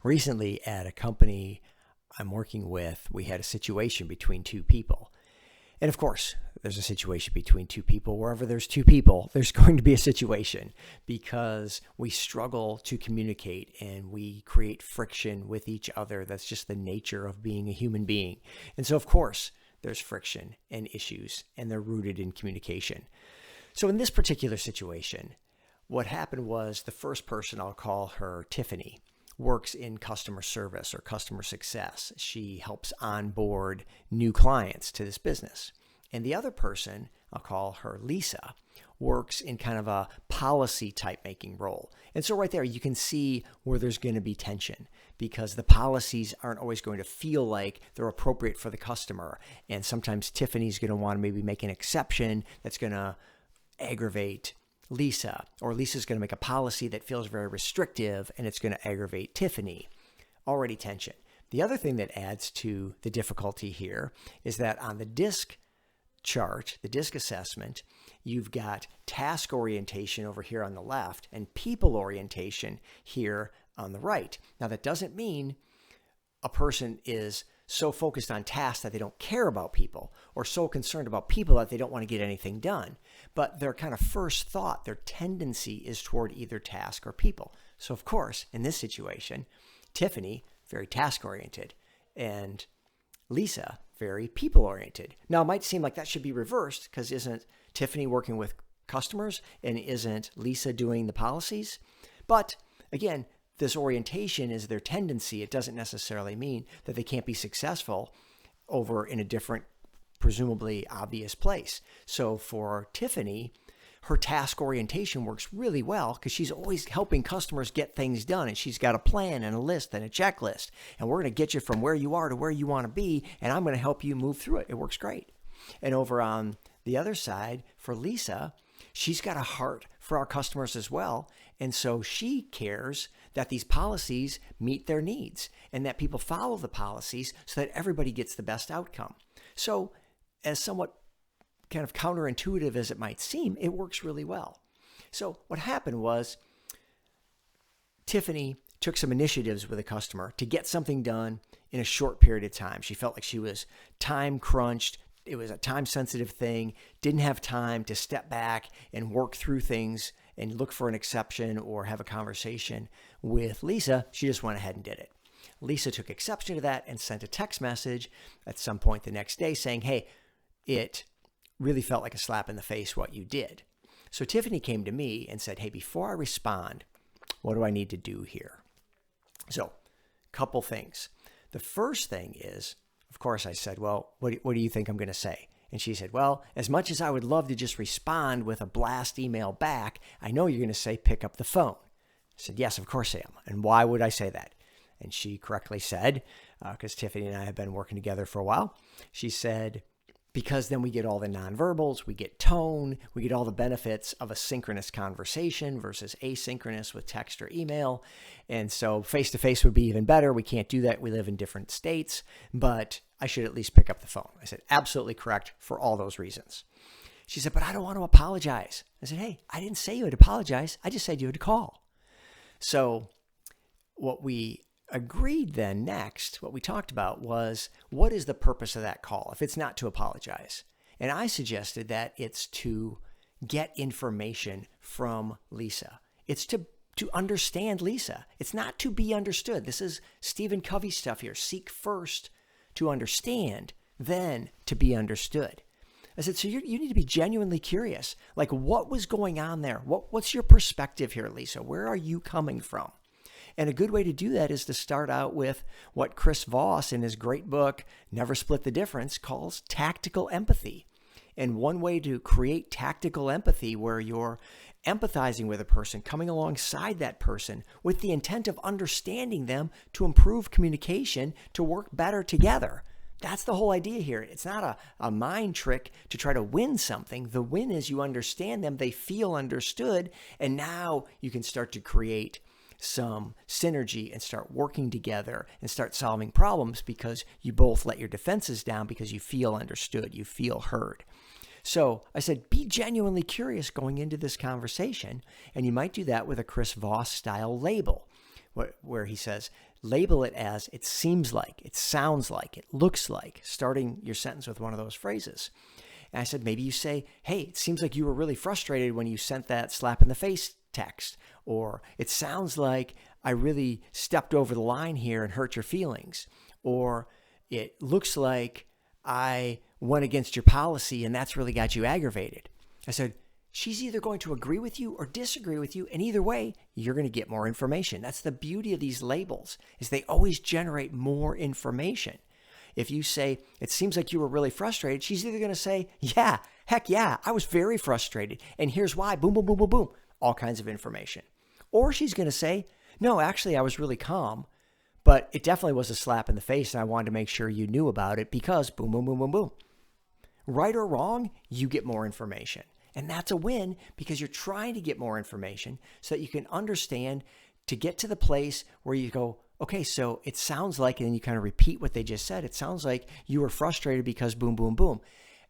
recently at a company I'm working with, we had a situation between two people. And of course, there's a situation between two people. Wherever there's two people, there's going to be a situation because we struggle to communicate and we create friction with each other. That's just the nature of being a human being. And so, of course, there's friction and issues, and they're rooted in communication. So in this particular situation, what happened was the first person, I'll call her Tiffany, works in customer service or customer success. She helps onboard new clients to this business. And the other person, I'll call her Lisa, works in kind of a policy type making role. And so right there, you can see where there's going to be tension because the policies aren't always going to feel like they're appropriate for the customer. And sometimes Tiffany's going to want to maybe make an exception that's going to aggravate Lisa, or Lisa's going to make a policy that feels very restrictive and it's going to aggravate Tiffany. Already tension. The other thing that adds to the difficulty here is that on the DISC chart, the DISC assessment, you've got task orientation over here on the left and people orientation here on the right. Now that doesn't mean a person is so focused on tasks that they don't care about people or so concerned about people that they don't want to get anything done. But their kind of first thought, their tendency is toward either task or people. So of course, in this situation, Tiffany, very task-oriented, and Lisa, very people-oriented. Now, it might seem like that should be reversed because isn't Tiffany working with customers and isn't Lisa doing the policies? But again, this orientation is their tendency. It doesn't necessarily mean that they can't be successful over in a different, presumably obvious place. So for Tiffany, her task orientation works really well because she's always helping customers get things done. And she's got a plan and a list and a checklist. And we're going to get you from where you are to where you want to be. And I'm going to help you move through it. It works great. And over on the other side, for Lisa, she's got a heart for our customers as well. And so she cares that these policies meet their needs and that people follow the policies so that everybody gets the best outcome. So as somewhat kind of counterintuitive as it might seem, it works really well. So what happened was Tiffany took some initiatives with a customer to get something done in a short period of time. She felt like she was time crunched. It was a time-sensitive thing, didn't have time to step back and work through things and look for an exception or have a conversation with Lisa. She just went ahead and did it. Lisa took exception to that and sent a text message at some point the next day saying, hey, it really felt like a slap in the face what you did. So Tiffany came to me and said, hey, before I respond, what do I need to do here? So a couple things. The first thing is, of course, I said, well, what do you think I'm going to say? And she said, well, as much as I would love to just respond with a blast email back, I know you're going to say, pick up the phone. I said, yes, of course I am. And why would I say that? And she correctly said, because Tiffany and I have been working together for a while, she said, because then we get all the nonverbals, we get tone, we get all the benefits of a synchronous conversation versus asynchronous with text or email. And so face-to-face would be even better. We can't do that. We live in different states, but I should at least pick up the phone. I said, absolutely correct for all those reasons. She said, but I don't want to apologize. I said, hey, I didn't say you had to apologize. I just said you had to call. So what we agreed then next, what we talked about was, what is the purpose of that call if it's not to apologize? And I suggested that it's to get information from Lisa. It's to understand Lisa. It's not to be understood. This is Stephen Covey stuff here. Seek first to understand, then to be understood. I said, so you need to be genuinely curious. Like, what was going on there? What's your perspective here, Lisa? Where are you coming from? And a good way to do that is to start out with what Chris Voss in his great book, Never Split the Difference, calls tactical empathy. And one way to create tactical empathy where you're empathizing with a person, coming alongside that person with the intent of understanding them to improve communication, to work better together. That's the whole idea here. It's not a mind trick to try to win something. The win is you understand them, they feel understood, and now you can start to create some synergy and start working together and start solving problems because you both let your defenses down because you feel understood, you feel heard. So I said, be genuinely curious going into this conversation, and you might do that with a Chris Voss style label. where he says, label it as it seems like, it sounds like, it looks like, starting your sentence with one of those phrases. And I said, maybe you say, hey, it seems like you were really frustrated when you sent that slap in the face text. Or it sounds like I really stepped over the line here and hurt your feelings. Or it looks like I went against your policy and that's really got you aggravated. I said, she's either going to agree with you or disagree with you. And either way, you're going to get more information. That's the beauty of these labels, is they always generate more information. If you say, it seems like you were really frustrated, she's either going to say, yeah, heck yeah, I was very frustrated. And here's why, boom, boom, boom, boom, boom, all kinds of information. Or she's going to say, no, actually, I was really calm, but it definitely was a slap in the face. And I wanted to make sure you knew about it because boom, boom, boom, boom, boom. Right or wrong, you get more information. And that's a win because you're trying to get more information so that you can understand to get to the place where you go, okay, so it sounds like, and then you kind of repeat what they just said. It sounds like you were frustrated because boom, boom, boom.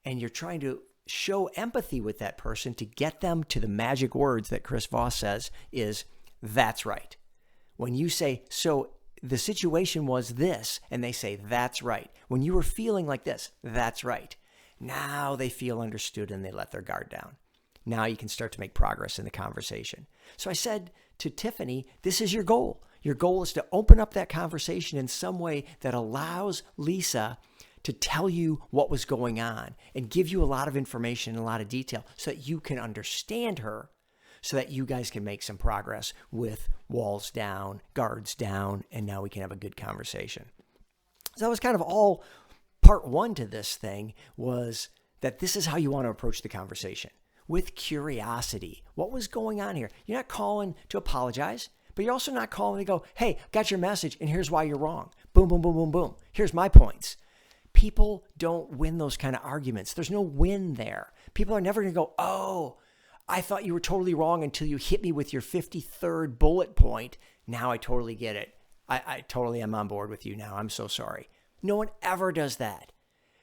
And you're trying to show empathy with that person to get them to the magic words that Chris Voss says is, that's right. When you say, so the situation was this, and they say, that's right. When you were feeling like this, that's right. Now they feel understood and they let their guard down. Now you can start to make progress in the conversation. So I said to Tiffany, this is your goal. Your goal is to open up that conversation in some way that allows Lisa to tell you what was going on and give you a lot of information and a lot of detail so that you can understand her, so that you guys can make some progress with walls down, guards down, and now we can have a good conversation. So that was kind of all part one to this thing, was that this is how you want to approach the conversation, with curiosity. What was going on here? You're not calling to apologize, but you're also not calling to go, hey, got your message and here's why you're wrong. Boom, boom, boom, boom, boom. Here's my points. People don't win those kind of arguments. There's no win there. People are never going to go, oh, I thought you were totally wrong until you hit me with your 53rd bullet point. Now I totally get it. I totally am on board with you now. I'm so sorry. No one ever does that.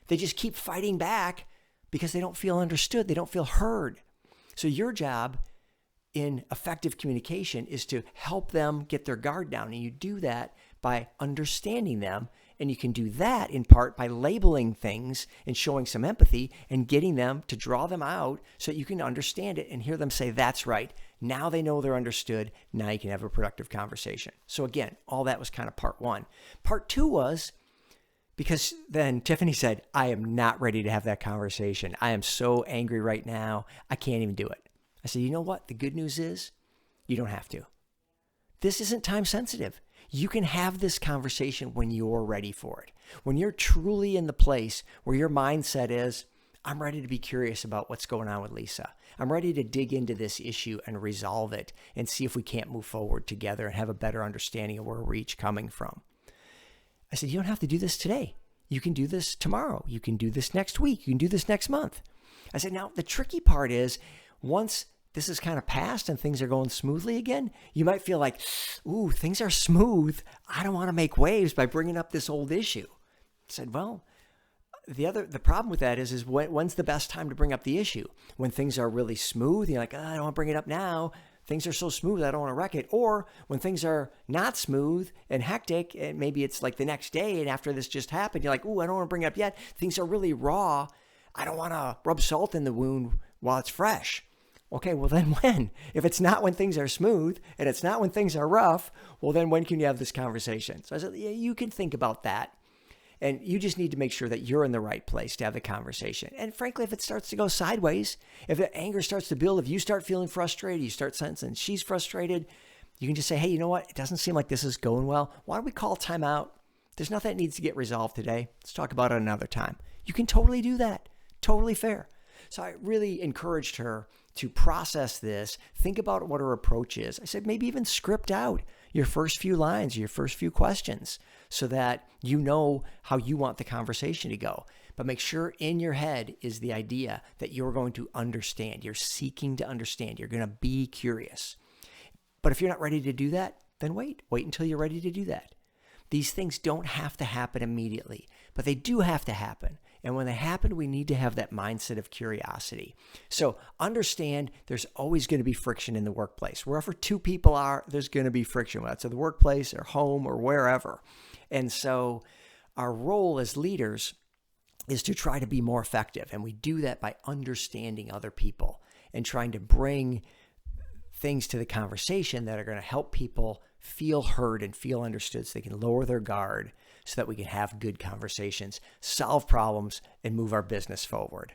They just keep fighting back because they don't feel understood. They don't feel heard. So your job in effective communication is to help them get their guard down. And you do that by understanding them. And you can do that in part by labeling things and showing some empathy and getting them to draw them out so that you can understand it and hear them say, that's right. Now they know they're understood. Now you can have a productive conversation. So again, all that was kind of part one. Part two was, because then Tiffany said, I am not ready to have that conversation. I am so angry right now. I can't even do it. I said, you know what? The good news is you don't have to. This isn't time sensitive. You can have this conversation when you're ready for it. When you're truly in the place where your mindset is, I'm ready to be curious about what's going on with Lisa. I'm ready to dig into this issue and resolve it and see if we can't move forward together and have a better understanding of where we're each coming from. I said, you don't have to do this today. You can do this tomorrow. You can do this next week. You can do this next month. I said, now the tricky part is once this is kind of past and things are going smoothly again, you might feel like, ooh, things are smooth. I don't want to make waves by bringing up this old issue. I said, well, the problem with that is when's the best time to bring up the issue? When things are really smooth, you're like, oh, I don't want to bring it up now. Things are so smooth, I don't want to wreck it. Or when things are not smooth and hectic, and maybe it's like the next day and after this just happened, you're like, ooh, I don't want to bring it up yet. Things are really raw. I don't want to rub salt in the wound while it's fresh. Okay, well then when? If it's not when things are smooth and it's not when things are rough, well then when can you have this conversation? So I said, yeah, you can think about that. And you just need to make sure that you're in the right place to have the conversation. And frankly, if it starts to go sideways, if the anger starts to build, if you start feeling frustrated, you start sensing she's frustrated, you can just say, hey, you know what? It doesn't seem like this is going well. Why don't we call time out? There's nothing that needs to get resolved today. Let's talk about it another time. You can totally do that. Totally fair. So I really encouraged her to process this, think about what her approach is. I said, maybe even script out your first few lines, your first few questions, so that you know how you want the conversation to go. But make sure in your head is the idea that you're going to understand. You're seeking to understand. You're going to be curious. But if you're not ready to do that, then wait. Wait until you're ready to do that. These things don't have to happen immediately, but they do have to happen. And when they happen, we need to have that mindset of curiosity. So understand there's always going to be friction in the workplace. Wherever two people are, there's going to be friction, whether it's at the workplace or home or wherever. And so our role as leaders is to try to be more effective. And we do that by understanding other people and trying to bring things to the conversation that are going to help people feel heard and feel understood so they can lower their guard so that we can have good conversations, solve problems, and move our business forward.